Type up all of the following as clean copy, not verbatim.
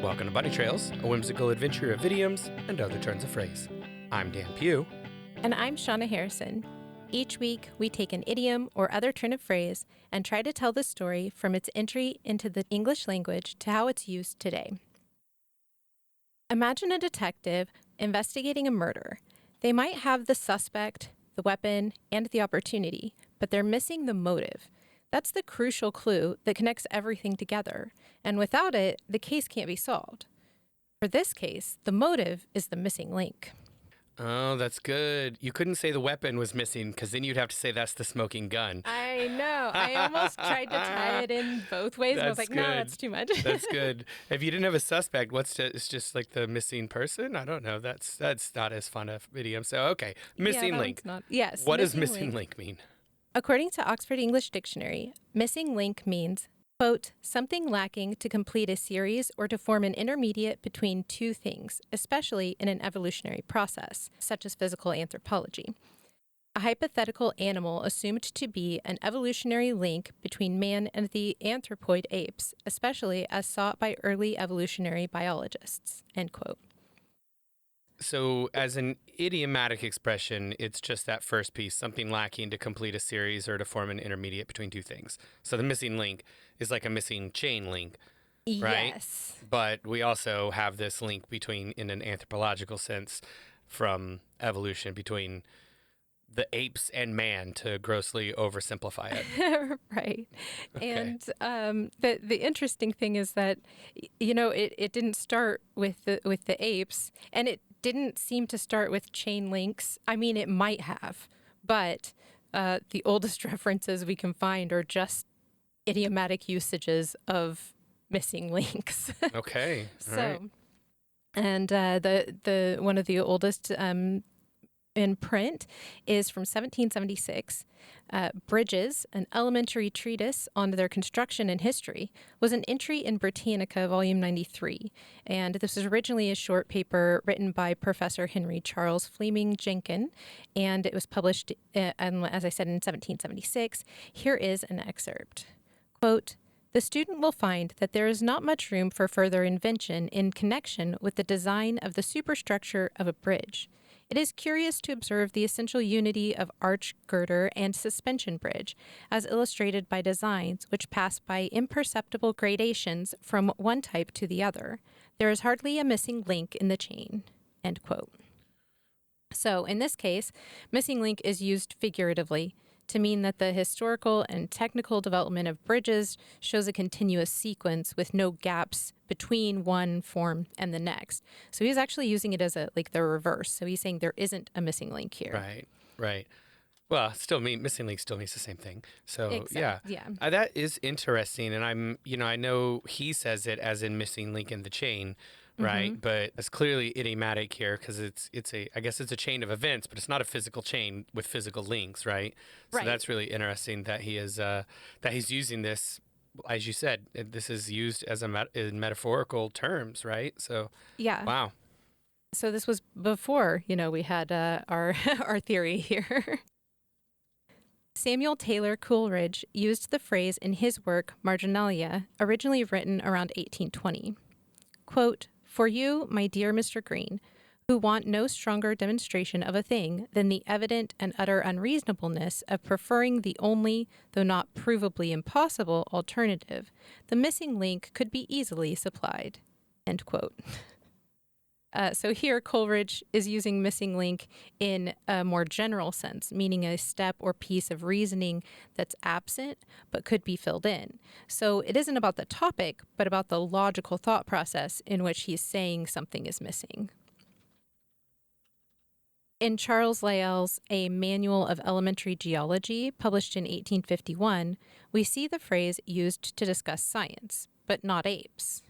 Welcome to Bunny Trails, a whimsical adventure of idioms and other turns of phrase. I'm Dan Pugh. And I'm Shauna Harrison. Each week, we take an idiom or other turn of phrase and try to tell the story from its entry into the English language to how it's used today. Imagine a detective investigating a murder. They might have the suspect, the weapon, and the opportunity, but they're missing the motive. That's the crucial clue that connects everything together, and without it, the case can't be solved. For this case, the motive is the missing link. Oh, that's good. You couldn't say the weapon was missing because then you'd have to say that's the smoking gun. I know. I almost tried to tie it in both ways, and I was like, no, that's too much. That's good. If you didn't have a suspect, it's just like the missing person? I don't know. That's not as fun of idiom. So, okay. Missing link. Yes. What does missing link mean? According to Oxford English Dictionary, missing link means, quote, something lacking to complete a series or to form an intermediate between two things, especially in an evolutionary process, such as physical anthropology. A hypothetical animal assumed to be an evolutionary link between man and the anthropoid apes, especially as sought by early evolutionary biologists, end quote. So as an idiomatic expression, it's just that first piece, something lacking to complete a series or to form an intermediate between two things. So the missing link is like a missing chain link, right? Yes. But we also have this link between, in an anthropological sense, from evolution between the apes and man, to grossly oversimplify it. Right. Okay. And the interesting thing is that, you know, it didn't start with the apes, and it didn't seem to start with chain links. I mean, it might have, but the oldest references we can find are just idiomatic usages of missing links. Okay. All So, right. and the one of the oldest in print is from 1776. Bridges, an elementary treatise on their construction and history, was an entry in Britannica, volume 93. And this was originally a short paper written by Professor Henry Charles Fleming Jenkin, and it was published, as I said, in 1776. Here is an excerpt. Quote, the student will find that there is not much room for further invention in connection with the design of the superstructure of a bridge. It is curious to observe the essential unity of arch, girder, and suspension bridge, as illustrated by designs which pass by imperceptible gradations from one type to the other. There is hardly a missing link in the chain. End quote. So, in this case, missing link is used figuratively to mean that the historical and technical development of bridges shows a continuous sequence with no gaps between one form and the next. So he's actually using it as the reverse. So he's saying there isn't a missing link here. Right. Well, missing link still means the same thing. So yeah. That is interesting. And I know he says it as in missing link in the chain, right? Mm-hmm. But it's clearly idiomatic here because I guess it's a chain of events, but it's not a physical chain with physical links, right? So that's really interesting that he is that he's using this. As you said, this is used as in metaphorical terms, right? So yeah. Wow. So this was before we had our our theory here. Samuel Taylor Coleridge used the phrase in his work Marginalia, originally written around 1820. Quote, for you, my dear Mr. Green, who want no stronger demonstration of a thing than the evident and utter unreasonableness of preferring the only, though not provably impossible, alternative, the missing link could be easily supplied. End quote. So here, Coleridge is using missing link in a more general sense, meaning a step or piece of reasoning that's absent but could be filled in. So it isn't about the topic, but about the logical thought process in which he's saying something is missing. In Charles Lyell's A Manual of Elementary Geology, published in 1851, we see the phrase used to discuss science, but not apes.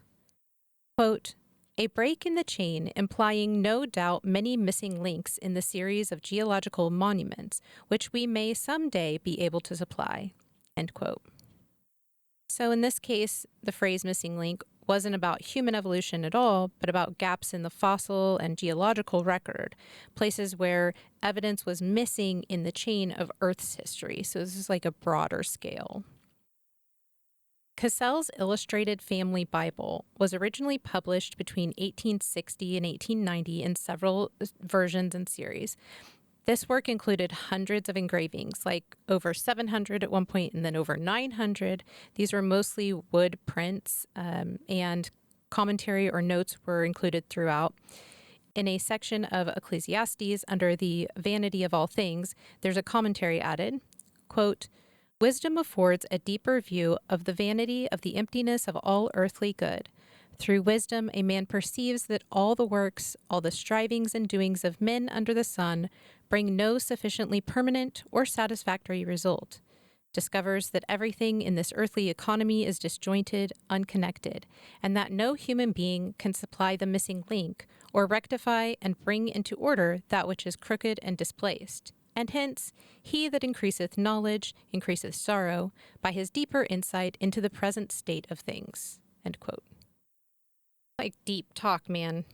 Quote, a break in the chain implying no doubt many missing links in the series of geological monuments, which we may someday be able to supply. End quote. So in this case, the phrase missing link wasn't about human evolution at all, but about gaps in the fossil and geological record, places where evidence was missing in the chain of Earth's history. So this is like a broader scale. Cassell's Illustrated Family Bible was originally published between 1860 and 1890 in several versions and series. This work included hundreds of engravings, like over 700 at one point and then over 900. These were mostly wood prints, and commentary or notes were included throughout. In a section of Ecclesiastes under the vanity of all things, there's a commentary added, quote, "Wisdom affords a deeper view of the vanity of the emptiness of all earthly good. Through wisdom, a man perceives that all the works, all the strivings and doings of men under the sun bring no sufficiently permanent or satisfactory result. Discovers that everything in this earthly economy is disjointed, unconnected, and that no human being can supply the missing link or rectify and bring into order that which is crooked and displaced. And hence, he that increaseth knowledge increaseth sorrow by his deeper insight into the present state of things." End quote. Like deep talk, man.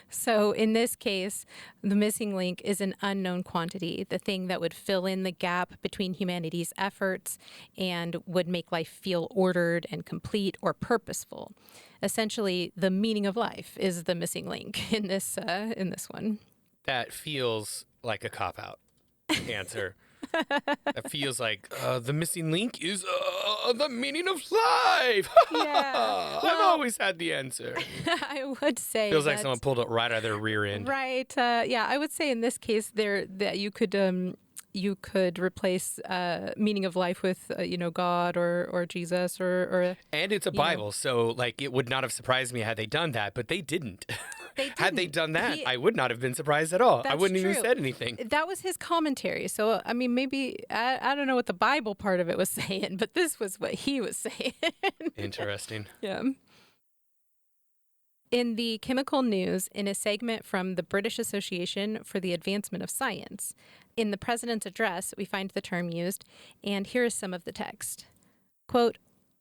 So in this case, the missing link is an unknown quantity, the thing that would fill in the gap between humanity's efforts and would make life feel ordered and complete or purposeful. Essentially, the meaning of life is the missing link in this one. That feels like a cop-out answer. It feels like the missing link is the meaning of life. Yeah. I've always had the answer. I would say feels like someone pulled it right out of their rear end. Right. Yeah, I would say in this case that you could replace meaning of life with God or Jesus or and it's a Bible, so like it would not have surprised me had they done that, but they didn't. Had they done that, I would not have been surprised at all. I wouldn't even said anything. That was his commentary. So, I mean, maybe, I don't know what the Bible part of it was saying, but this was what he was saying. Interesting. Yeah. In the Chemical News, in a segment from the British Association for the Advancement of Science, in the president's address, we find the term used, and here is some of the text. Quote,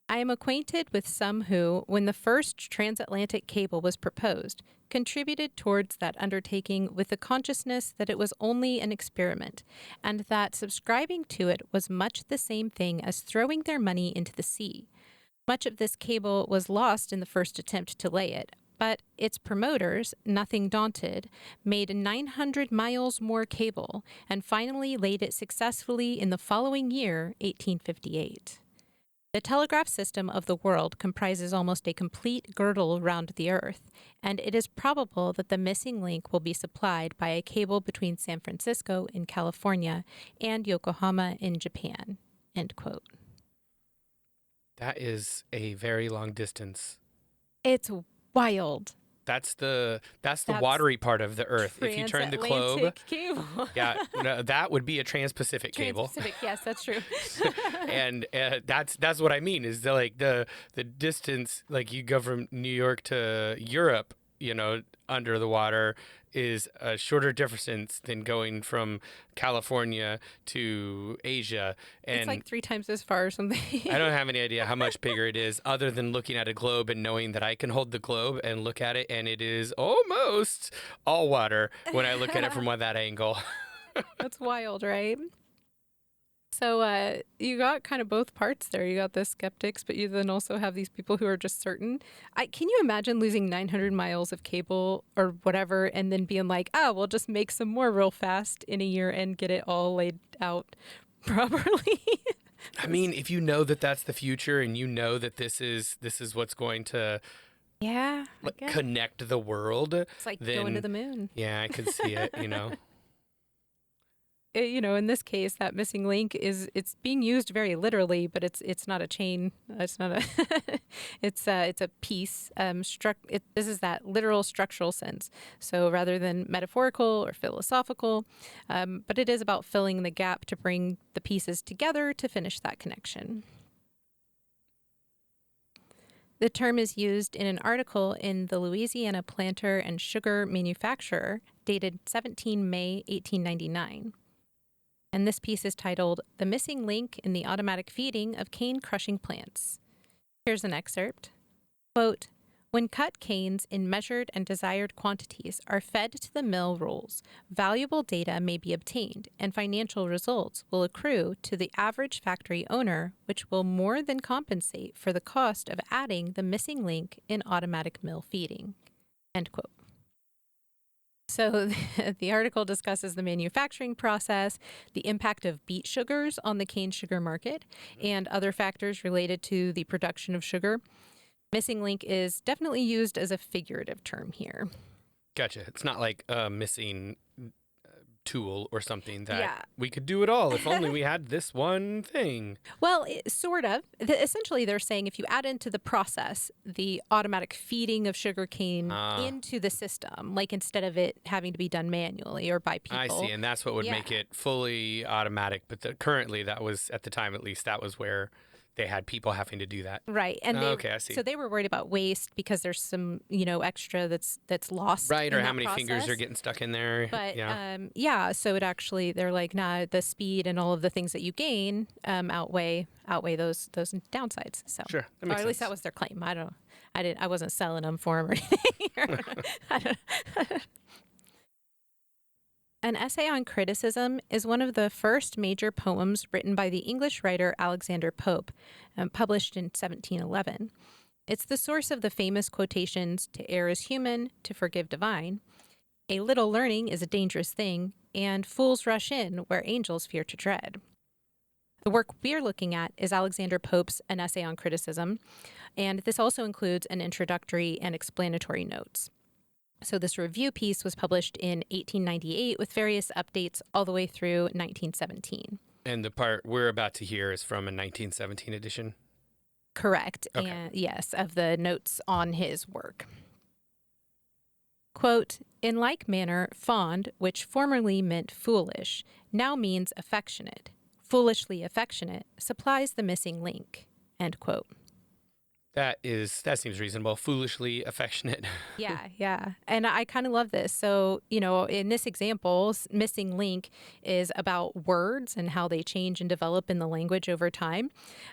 "I am acquainted with some who, when the first transatlantic cable was proposed, contributed towards that undertaking with the consciousness that it was only an experiment, and that subscribing to it was much the same thing as throwing their money into the sea. Much of this cable was lost in the first attempt to lay it, but its promoters, nothing daunted, made 900 miles more cable and finally laid it successfully in the following year, 1858. The telegraph system of the world comprises almost a complete girdle round the earth, and it is probable that the missing link will be supplied by a cable between San Francisco in California and Yokohama in Japan." End quote. That is a very long distance. It's wild. That's the watery part of the Earth. If you turn the globe, cable. Yeah, that would be a trans-Pacific cable. Trans-Pacific, yes, that's true. And that's what I mean is the distance, like you go from New York to Europe, under the water is a shorter distance than going from California to Asia. And it's like 3 times as far or something. I don't have any idea how much bigger it is other than looking at a globe and knowing that I can hold the globe and look at it and it is almost all water when I look at it from that angle. That's wild, right? So you got kind of both parts there. You got the skeptics, but you then also have these people who are just certain. Can you imagine losing 900 miles of cable or whatever and then being like, we'll just make some more real fast in a year and get it all laid out properly? I mean, if you know that that's the future and you know that this is what's going to connect the world. It's like going to the moon. Yeah, I could see it, In this case, that missing link it's being used very literally, but it's not a chain. It's not a. it's a piece. This is that literal structural sense. So rather than metaphorical or philosophical, but it is about filling the gap to bring the pieces together to finish that connection. The term is used in an article in the Louisiana Planter and Sugar Manufacturer, dated 17 May 1899. And this piece is titled, "The Missing Link in the Automatic Feeding of Cane Crushing Plants." Here's an excerpt. Quote, When cut canes in measured and desired quantities are fed to the mill rolls, valuable data may be obtained, and financial results will accrue to the average factory owner, which will more than compensate for the cost of adding the missing link in automatic mill feeding. End quote. So the article discusses the manufacturing process, the impact of beet sugars on the cane sugar market, and other factors related to the production of sugar. Missing link is definitely used as a figurative term here. Gotcha. It's not like a missing tool or something that we could do it all if only we had this one thing. Well, sort of. Essentially, they're saying if you add into the process the automatic feeding of sugarcane into the system, like instead of it having to be done manually or by people. I see, and that's what would make it fully automatic. But currently, that was, at the time at least, that was where they had people having to do that. Right. And okay, I see. So they were worried about waste because there's some, extra that's lost. Right, or how many fingers are getting stuck in there. But so it actually, they're like, nah, the speed and all of the things that you gain outweigh those downsides. So sure, that makes sense. At least that was their claim. I wasn't selling them for them or anything. An Essay on Criticism is one of the first major poems written by the English writer Alexander Pope, published in 1711. It's the source of the famous quotations, "To err is human, to forgive divine," "A little learning is a dangerous thing," and "Fools rush in where angels fear to tread." The work we're looking at is Alexander Pope's An Essay on Criticism, and this also includes an introductory and explanatory notes. So this review piece was published in 1898 with various updates all the way through 1917. And the part we're about to hear is from a 1917 edition? Correct. Okay. And yes, of the notes on his work. Quote, "In like manner, fond, which formerly meant foolish, now means affectionate. Foolishly affectionate supplies the missing link." End quote. That seems reasonable. Foolishly affectionate. Yeah. And I kind of love this. So, in this example, missing link is about words and how they change and develop in the language over time.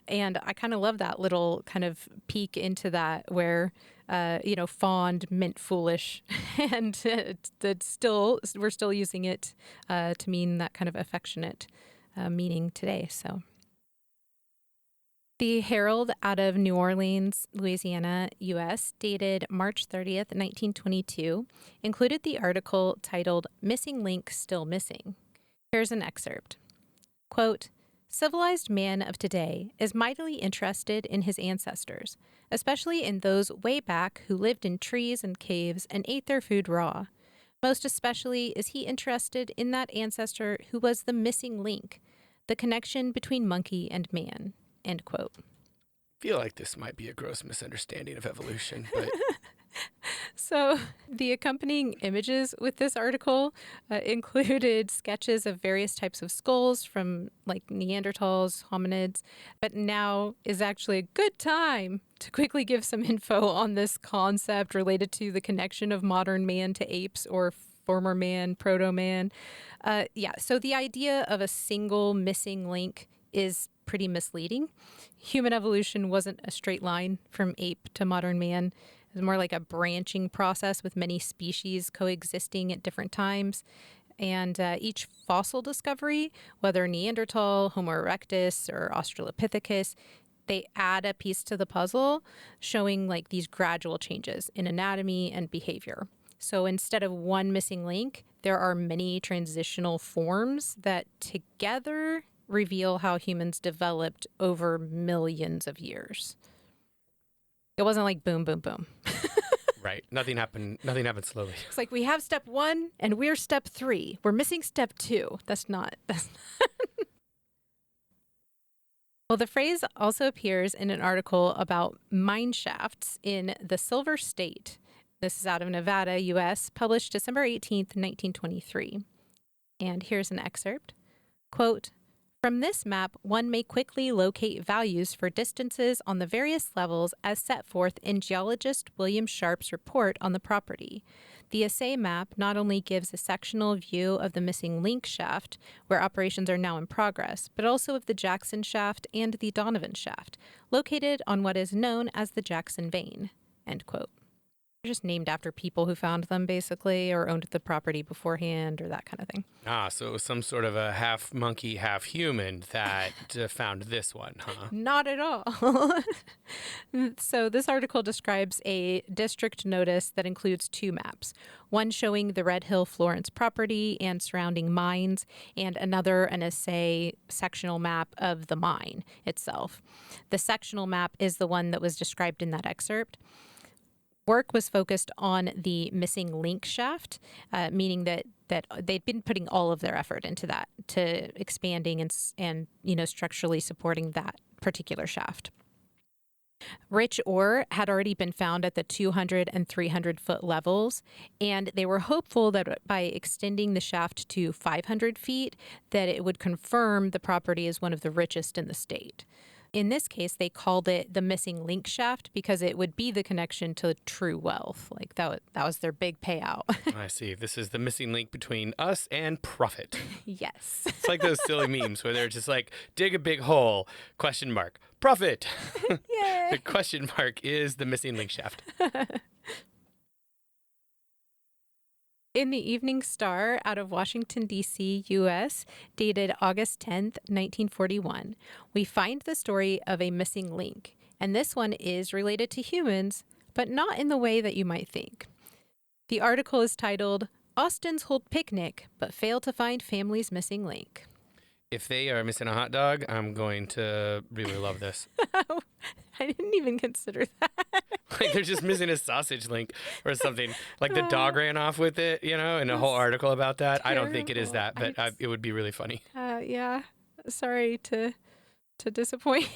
And I kind of love that little kind of peek into that where, fond meant foolish. And we're still using it to mean that kind of affectionate meaning today. So. The Herald out of New Orleans, Louisiana, U.S., dated March 30th, 1922, included the article titled "Missing Link Still Missing." Here's an excerpt. Quote, "Civilized man of today is mightily interested in his ancestors, especially in those way back who lived in trees and caves and ate their food raw. Most especially is he interested in that ancestor who was the missing link, the connection between monkey and man." End quote. I feel like this might be a gross misunderstanding of evolution, but... So the accompanying images with this article included sketches of various types of skulls from like Neanderthals, hominids, but now is actually a good time to quickly give some info on this concept related to the connection of modern man to apes or former man, proto-man. So the idea of a single missing link is pretty misleading. Human evolution wasn't a straight line from ape to modern man. It was more like a branching process with many species coexisting at different times. And each fossil discovery, whether Neanderthal, Homo erectus, or Australopithecus, they add a piece to the puzzle showing like these gradual changes in anatomy and behavior. So instead of one missing link, there are many transitional forms that together reveal how humans developed over millions of years. It wasn't like boom, boom, boom. Right. Nothing happened slowly. It's like we have step 1 and we're step 3. We're missing step 2. That's not. Well, the phrase also appears in an article about mine shafts in The Silver State. This is out of Nevada, U.S., published December 18th, 1923. And here's an excerpt. Quote, "From this map, one may quickly locate values for distances on the various levels as set forth in geologist William Sharp's report on the property. The assay map not only gives a sectional view of the missing link shaft, where operations are now in progress, but also of the Jackson shaft and the Donovan shaft, located on what is known as the Jackson vein." End quote. just named after people who found them, basically, or owned the property beforehand, or that kind of thing. So it was some sort of a half monkey, half human that found this one, huh? Not at all. So this article describes a district notice that includes 2 maps, one showing the Red Hill Florence property and surrounding mines, and another an assay sectional map of the mine itself. The sectional map is the one that was described in that excerpt. Work was focused on the missing link shaft, meaning that they'd been putting all of their effort into that, to expanding and structurally supporting that particular shaft. Rich ore had already been found at the 200 and 300 foot levels, and they were hopeful that by extending the shaft to 500 feet, that it would confirm the property as one of the richest in the state. In this case, they called it the missing link shaft because it would be the connection to true wealth. Like that was their big payout. I see. This is the missing link between us and profit. Yes. It's like those silly memes where they're just like, dig a big hole, question mark, profit. Yay. The question mark is the missing link shaft. In the Evening Star out of Washington, D.C., U.S., dated August 10th, 1941, we find the story of a missing link. And this one is related to humans, but not in the way that you might think. The article is titled, Austins Hold Picnic, but Fail to Find Family's Missing Link. If they are missing a hot dog, I'm going to really love this. I didn't even consider that. Like they're just missing a sausage link or something. Like the dog ran off with it, and a whole article about that. Terrible. I don't think it is that, but it would be really funny. Yeah. Sorry to disappoint.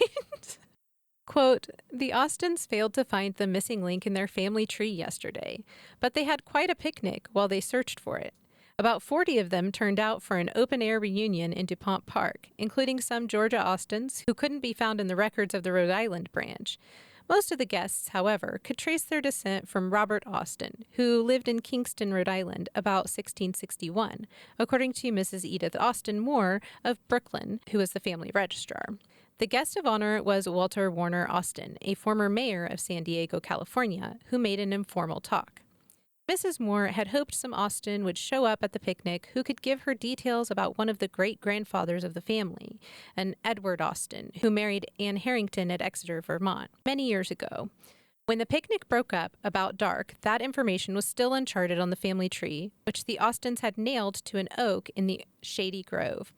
Quote, the Austins failed to find the missing link in their family tree yesterday, but they had quite a picnic while they searched for it. About 40 of them turned out for an open-air reunion in DuPont Park, including some Georgia Austins who couldn't be found in the records of the Rhode Island branch. Most of the guests, however, could trace their descent from Robert Austin, who lived in Kingston, Rhode Island, about 1661, according to Mrs. Edith Austin Moore of Brooklyn, who was the family registrar. The guest of honor was Walter Warner Austin, a former mayor of San Diego, California, who made an informal talk. Mrs. Moore had hoped some Austin would show up at the picnic who could give her details about one of the great-grandfathers of the family, an Edward Austin, who married Anne Harrington at Exeter, Vermont, many years ago. When the picnic broke up about dark, that information was still uncharted on the family tree, which the Austins had nailed to an oak in the shady grove.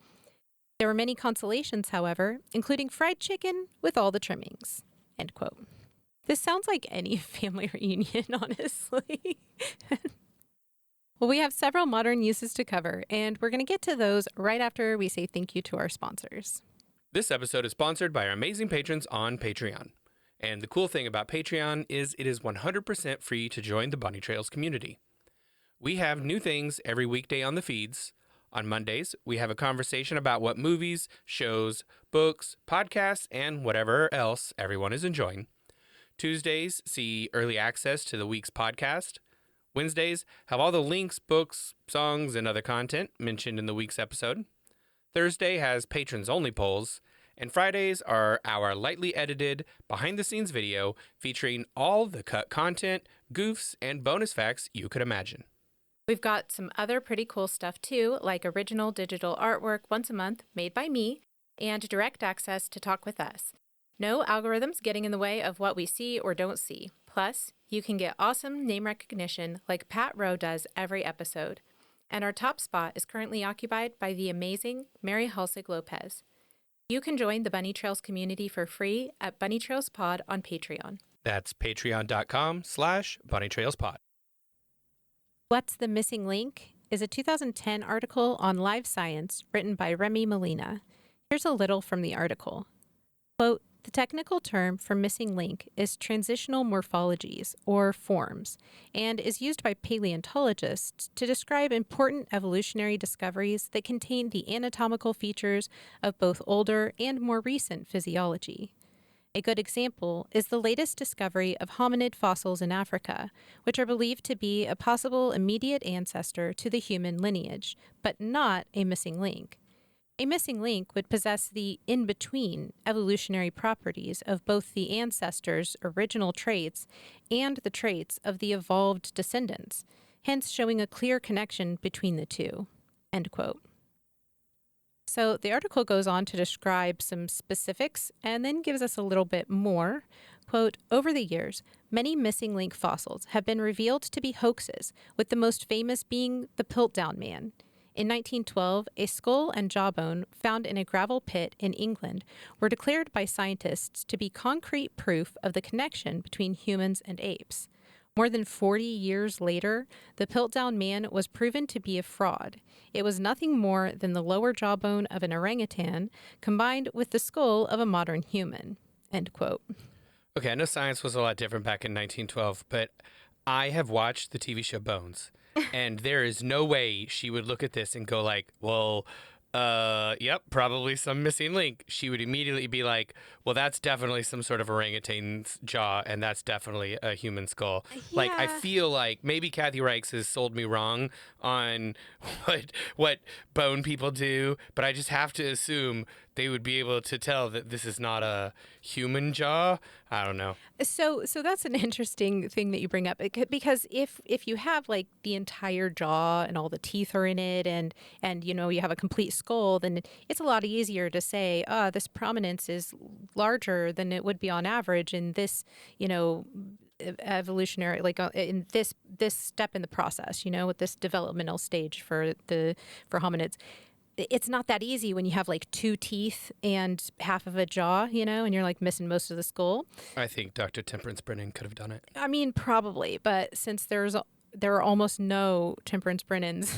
There were many consolations, however, including fried chicken with all the trimmings. End quote. This sounds like any family reunion, honestly. Well, we have several modern uses to cover, and we're going to get to those right after we say thank you to our sponsors. This episode is sponsored by our amazing patrons on Patreon. And the cool thing about Patreon is it is 100% free to join the Bunny Trails community. We have new things every weekday on the feeds. On Mondays, we have a conversation about what movies, shows, books, podcasts, and whatever else everyone is enjoying. Tuesdays see early access to the week's podcast. Wednesdays have all the links, books, songs, and other content mentioned in the week's episode. Thursday has patrons-only polls. And Fridays are our lightly edited, behind-the-scenes video featuring all the cut content, goofs, and bonus facts you could imagine. We've got some other pretty cool stuff, too, like original digital artwork once a month made by me and direct access to talk with us. No algorithms getting in the way of what we see or don't see. Plus, you can get awesome name recognition like Pat Rowe does every episode. And our top spot is currently occupied by the amazing Mary Halsig Lopez. You can join the Bunny Trails community for free at Bunny Trails Pod on Patreon. That's patreon.com/bunnytrailspod. What's the Missing Link is a 2010 article on Live Science written by Remy Molina. Here's a little from the article. Quote, the technical term for missing link is transitional morphologies, or forms, and is used by paleontologists to describe important evolutionary discoveries that contain the anatomical features of both older and more recent physiology. A good example is the latest discovery of hominid fossils in Africa, which are believed to be a possible immediate ancestor to the human lineage, but not a missing link. A missing link would possess the in-between evolutionary properties of both the ancestors' original traits and the traits of the evolved descendants, hence showing a clear connection between the two. End quote. So the article goes on to describe some specifics and then gives us a little bit more. Quote, over the years, many missing link fossils have been revealed to be hoaxes, with the most famous being the Piltdown man. In 1912, a skull and jawbone found in a gravel pit in England were declared by scientists to be concrete proof of the connection between humans and apes. More than 40 years later, the Piltdown man was proven to be a fraud. It was nothing more than the lower jawbone of an orangutan combined with the skull of a modern human. End quote. Okay, I know science was a lot different back in 1912, but I have watched the TV show Bones, and there is no way she would look at this and go like, well, yep, probably some missing link. She would immediately be like, well, that's definitely some sort of orangutan's jaw, and that's definitely a human skull. Yeah. Like, I feel like maybe Kathy Reichs has sold me wrong on what bone people do, but I just have to assume they would be able to tell that this is not a human jaw. I don't know. So that's an interesting thing that you bring up, because if you have like the entire jaw and all the teeth are in it, and you know you have a complete skull, then it's a lot easier to say, this prominence is larger than it would be on average in this, you know, evolutionary, like in this step in the process, you know, with this developmental stage for hominids. It's not that easy when you have like 2 teeth and half of a jaw, you know, and you're like missing most of the skull. I think Dr. Temperance Brennan could have done it. I mean, probably, but since there are almost no Temperance Brennans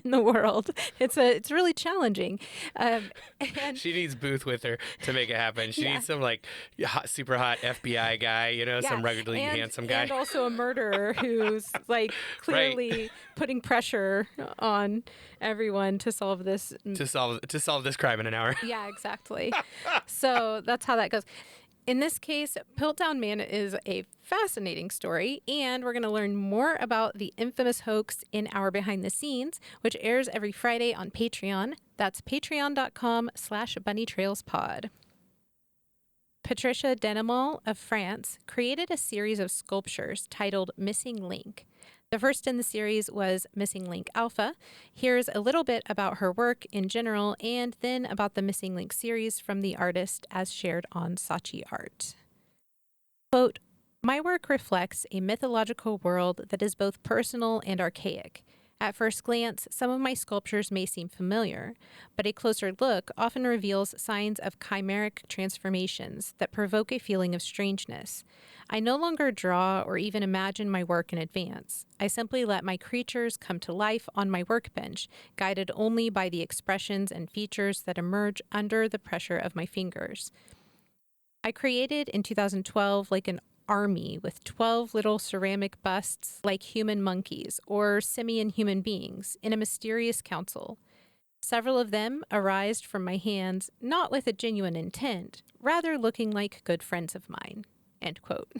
in the world, it's really challenging. And she needs Booth with her to make it happen. She needs some like super hot FBI guy, you know, some ruggedly handsome guy, and also a murderer who's like clearly putting pressure on everyone to solve this crime in an hour. Yeah, exactly. So that's how that goes. In this case, Piltdown Man is a fascinating story, and we're going to learn more about the infamous hoax in our Behind the Scenes, which airs every Friday on Patreon. That's patreon.com/bunnytrailspod. Patricia Denimont of France created a series of sculptures titled Missing Link. The first in the series was Missing Link Alpha. Here's a little bit about her work in general, and then about the Missing Link series from the artist as shared on Saatchi Art. Quote, my work reflects a mythological world that is both personal and archaic. At first glance, some of my sculptures may seem familiar, but a closer look often reveals signs of chimeric transformations that provoke a feeling of strangeness. I no longer draw or even imagine my work in advance. I simply let my creatures come to life on my workbench, guided only by the expressions and features that emerge under the pressure of my fingers. I created in 2012 like an army with 12 little ceramic busts like human monkeys or simian human beings in a mysterious council. Several of them arised from my hands, not with a genuine intent, rather looking like good friends of mine. End quote.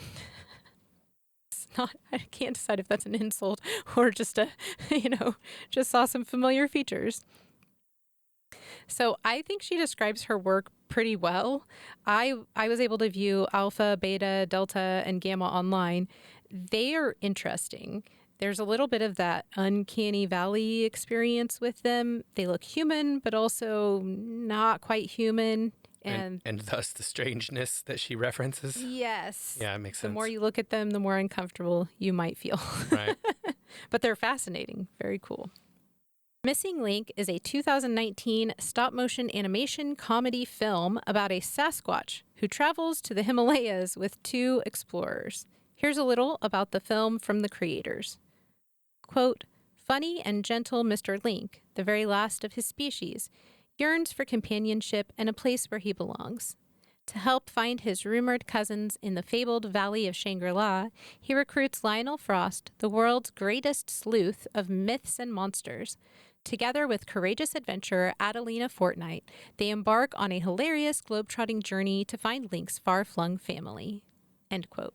It's not, I can't decide if that's an insult or just just saw some familiar features. So I think she describes her work pretty well. I was able to view Alpha, Beta, Delta, and Gamma online. They are interesting. There's a little bit of that uncanny valley experience with them. They look human, but also not quite human. And thus the strangeness that she references. Yes. Yeah, it makes sense. The more you look at them, the more uncomfortable you might feel. Right. But they're fascinating. Very cool. Missing Link is a 2019 stop-motion animation comedy film about a Sasquatch who travels to the Himalayas with 2 explorers. Here's a little about the film from the creators. Quote, funny and gentle Mr. Link, the very last of his species, yearns for companionship and a place where he belongs. To help find his rumored cousins in the fabled Valley of Shangri-La, he recruits Lionel Frost, the world's greatest sleuth of myths and monsters. Together with courageous adventurer Adelina Fortnight, they embark on a hilarious globetrotting journey to find Link's far-flung family. End quote.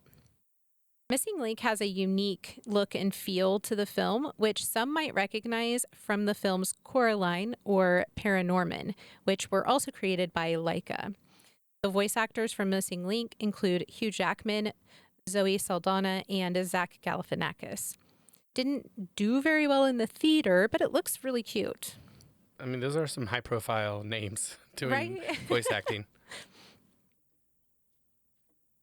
Missing Link has a unique look and feel to the film, which some might recognize from the film's Coraline or Paranorman, which were also created by Laika. The voice actors from Missing Link include Hugh Jackman, Zoe Saldana, and Zach Galifianakis. Didn't do very well in the theater, but it looks really cute. I mean, those are some high-profile names doing voice acting.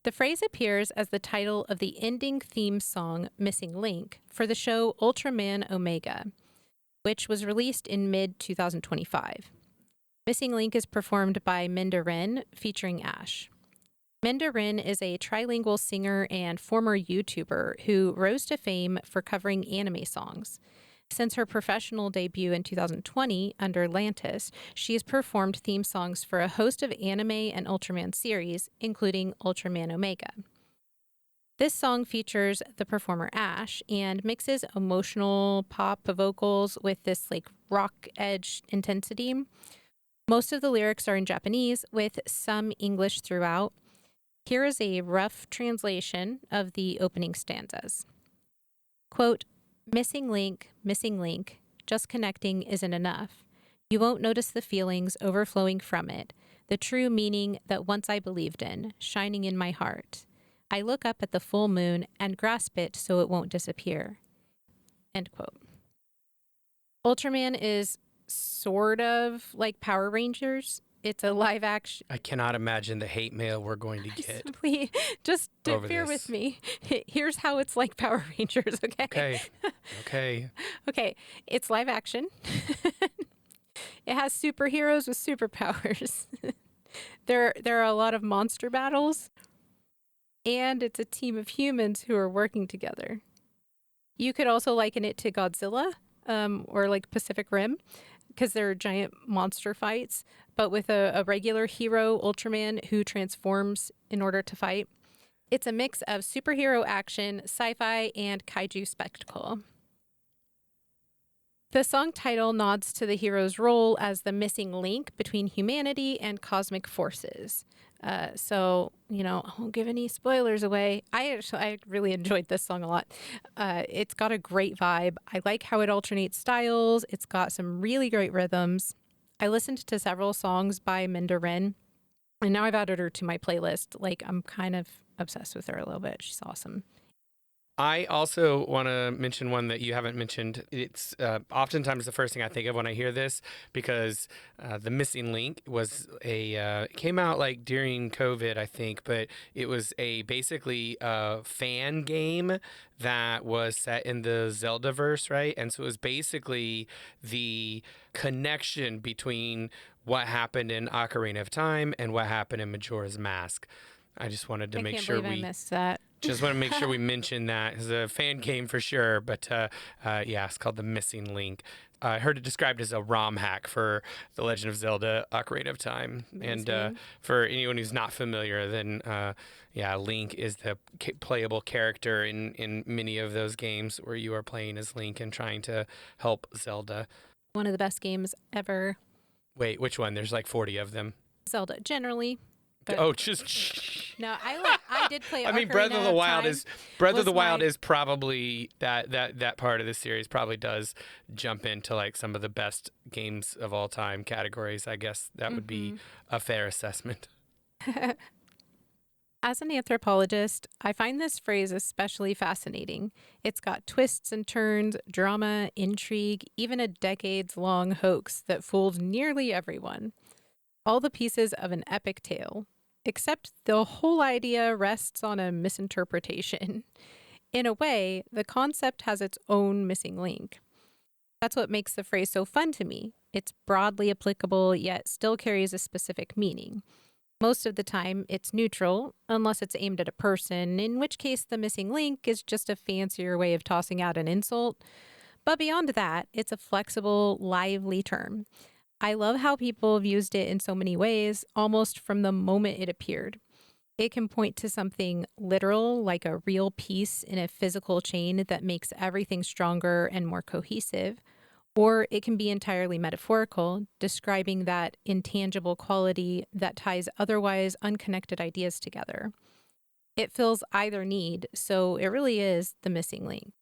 The phrase appears as the title of the ending theme song, Missing Link, for the show Ultraman Omega, which was released in mid-2025. Missing Link is performed by Minda Ren, featuring Ash. Minda Ren is a trilingual singer and former YouTuber who rose to fame for covering anime songs. Since her professional debut in 2020 under Lantis, she has performed theme songs for a host of anime and Ultraman series, including Ultraman Omega. This song features the performer Ash and mixes emotional pop vocals with this rock edge intensity. Most of the lyrics are in Japanese with some English throughout. Here is a rough translation of the opening stanzas. Quote, missing link, just connecting isn't enough. You won't notice the feelings overflowing from it, the true meaning that once I believed in, shining in my heart. I look up at the full moon and grasp it so it won't disappear. End quote. Ultraman is sort of like Power Rangers. It's a live action. I cannot imagine the hate mail we're going to get. Simply, just bear with me. Here's how it's like Power Rangers, okay? Okay. Okay, it's live action. It has superheroes with superpowers. There are a lot of monster battles. And it's a team of humans who are working together. You could also liken it to Godzilla or like Pacific Rim, because they're giant monster fights, but with a regular hero, Ultraman, who transforms in order to fight. It's a mix of superhero action, sci-fi, and kaiju spectacle. The song title nods to the hero's role as the missing link between humanity and cosmic forces. So, I won't give any spoilers away. I really enjoyed this song a lot. It's got a great vibe. I like how it alternates styles. It's got some really great rhythms. I listened to several songs by Minda Ren, and now I've added her to my playlist. I'm kind of obsessed with her a little bit. She's awesome. I also want to mention one that you haven't mentioned. It's oftentimes the first thing I think of when I hear this, because The Missing Link was came out during COVID, I think, but it was basically a fan game that was set in the Zeldaverse, right? And so it was basically the connection between what happened in Ocarina of Time and what happened in Majora's Mask. I just wanted to make sure I missed that. Just want to make sure we mention that. It's a fan game for sure, but it's called The Missing Link. I heard it described as a ROM hack for The Legend of Zelda Ocarina of Time. And for anyone who's not familiar, then Link is the playable character in many of those games where you are playing as Link and trying to help Zelda. One of the best games ever. Wait, which one? There's 40 of them. Zelda, generally. No, I did play. I mean, Breath of the Wild is probably that part of the series probably does jump into some of the best games of all time categories. I guess that would be a fair assessment. As an anthropologist, I find this phrase especially fascinating. It's got twists and turns, drama, intrigue, even a decades-long hoax that fooled nearly everyone. All the pieces of an epic tale. Except the whole idea rests on a misinterpretation. In a way, the concept has its own missing link. That's what makes the phrase so fun to me. It's broadly applicable, yet still carries a specific meaning. Most of the time, it's neutral, unless it's aimed at a person, in which case the missing link is just a fancier way of tossing out an insult. But beyond that, it's a flexible, lively term. I love how people have used it in so many ways, almost from the moment it appeared. It can point to something literal, like a real piece in a physical chain that makes everything stronger and more cohesive, or it can be entirely metaphorical, describing that intangible quality that ties otherwise unconnected ideas together. It fills either need, so it really is the missing link.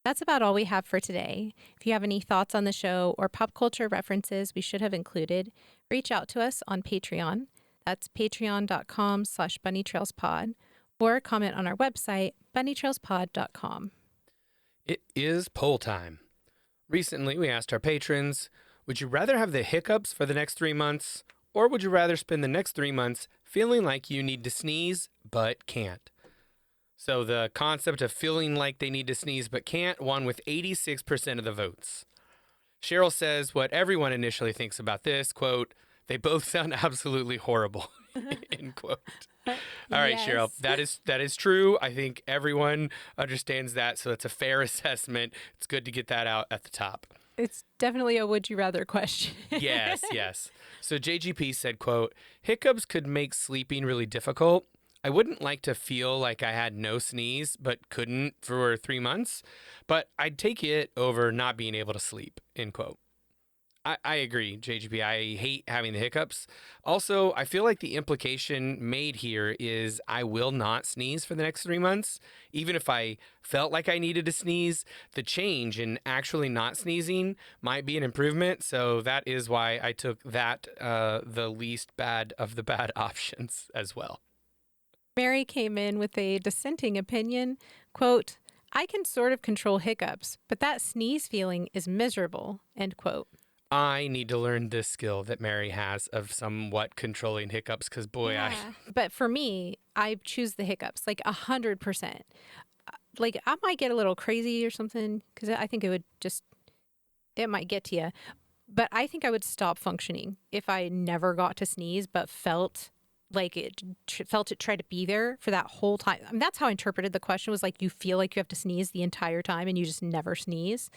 That's about all we have for today. If you have any thoughts on the show or pop culture references we should have included, reach out to us on Patreon. That's patreon.com/bunnytrailspod, or comment on our website, bunnytrailspod.com. It is poll time. Recently, we asked our patrons, would you rather have the hiccups for the next 3 months, or would you rather spend the next 3 months feeling like you need to sneeze but can't? So the concept of feeling like they need to sneeze but can't won with 86% of the votes. Cheryl says what everyone initially thinks about this, quote, they both sound absolutely horrible, end quote. All right, yes. Cheryl, that is true. I think everyone understands that, so that's a fair assessment. It's good to get that out at the top. It's definitely a would you rather question. Yes. So JGP said, quote, hiccups could make sleeping really difficult. I wouldn't like to feel like I had no sneeze but couldn't for 3 months, but I'd take it over not being able to sleep, end quote. I agree, JGP. I hate having the hiccups. Also, I feel like the implication made here is I will not sneeze for the next 3 months. Even if I felt like I needed to sneeze, the change in actually not sneezing might be an improvement. So that is why I took that the least bad of the bad options as well. Mary came in with a dissenting opinion, quote, I can sort of control hiccups, but that sneeze feeling is miserable, end quote. I need to learn this skill that Mary has of somewhat controlling hiccups because, boy, yeah. But for me, I choose the hiccups, like 100%. Like, I might get a little crazy or something because I think it might get to you. But I think I would stop functioning if I never got to sneeze but felt like it tried to be there for that whole time. I mean, that's how I interpreted the question, was like you feel like you have to sneeze the entire time and you just never sneeze.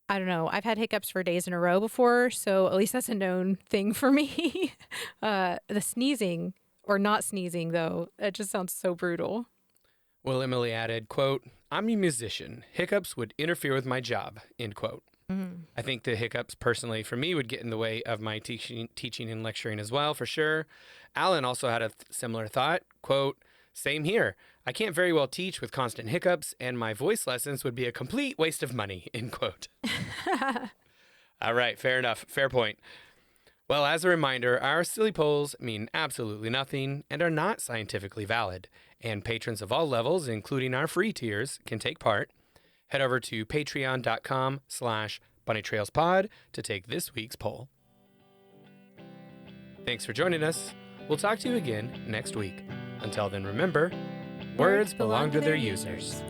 I don't know. I've had hiccups for days in a row before, so at least that's a known thing for me. The sneezing or not sneezing, though, it just sounds so brutal. Well, Emily added, quote, I'm a musician. Hiccups would interfere with my job, end quote. Mm-hmm. I think the hiccups personally for me would get in the way of my teaching and lecturing as well, for sure. Alan also had a similar thought, quote, same here. I can't very well teach with constant hiccups, and my voice lessons would be a complete waste of money, end quote. All right, fair enough. Fair point. Well, as a reminder, our silly polls mean absolutely nothing and are not scientifically valid, and patrons of all levels, including our free tiers, can take part. Head over to patreon.com/bunnytrailspod to take this week's poll. Thanks for joining us. We'll talk to you again next week. Until then, remember, words belong to their users.